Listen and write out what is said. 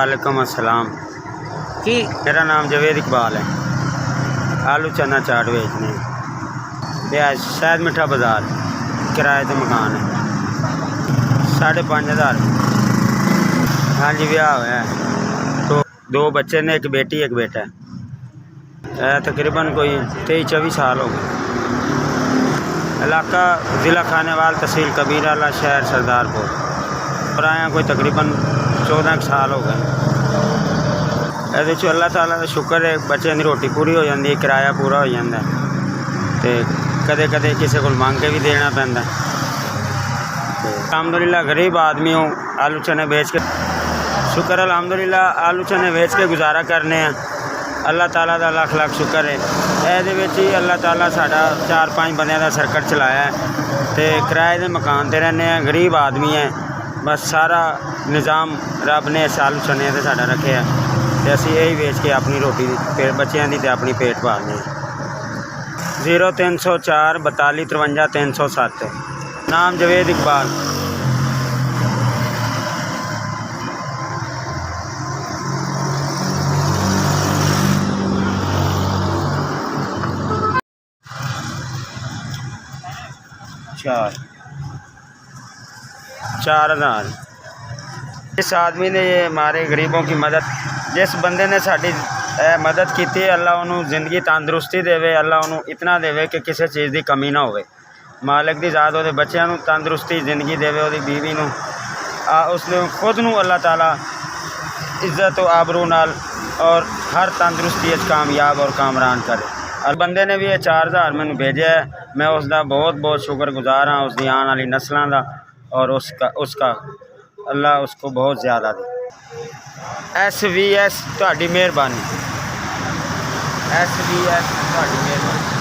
वालेकुम अस्सलाम। कि मेरा नाम जवेद इकबाल है। आलू चना चाट बेचने ब्याज शायद मिठा बाज़ार किराए तो मकान है 5,500। हाँ जी ब्याह हुआ है तो 2 बच्चे ने, एक बेटी एक बेटा है। तकरीबन कोई 23-24 साल हो गए। इलाका ज़िला खानेवाल, तहसील कबीराला, शहर सरदारपुर। और आया कोई तकरीबन 14 साल हो गए। ये अल्लाह ताला का शुक्र है, बच्चों की रोटी पूरी हो जाती है, किराया पूरा हो जाता है। तो कदे कदे किसी को मांग के भी देना पैंदा। अलहमदुलिल्लाह गरीब आदमी हूँ, आलू चने बेच के शुक्र अलहमदुलिल्लाह आलू चने बेच के गुजारा करने हैं। अल्लाह ताला का लख लख शुक्र है। ये अल्लाह ताला साडा 4-5 बंदे का सर्कट चलाया है। तो किराए के मकान पर रहने हैं, गरीब आदमी है। बस सारा निज़ाम रब ने आलू चने से साडा रखे है। तो असी यही बेच के अपनी रोटी बच्चों की अपनी पेट पालने। 0304 42 53 307। नाम जवेद इकबाल। चार हज़ार। इस आदमी ने ये हमारे गरीबों की मदद, जिस बंदे ने साड़ी मदद की थी, अल्लाह उन्होंने ज़िंदगी तंदुरुस्ती देवे, अल्लाह उन्होंने इतना देवे कि किसी चीज़ की कमी ना हो। मालिक की ज़ात वो बच्चों को तंदुरुस्ती ज़िंदगी देवे, वो बीवी को उसने खुद को अल्लाह ताला इज्जत और आबरू नाल और हर तंदुरुस्ती कामयाब और कामरान करे। और बंदे ने भी ये 4,000 मैंने भेजा है। मैं उसका बहुत बहुत शुक्रगुजार हाँ, उसकी आने वाली नस्लों का और उसका अल्लाह उसको बहुत ज़्यादा दे। SVS तुहाडी मेहरबानी। SVS तुहाडी मेहरबानी।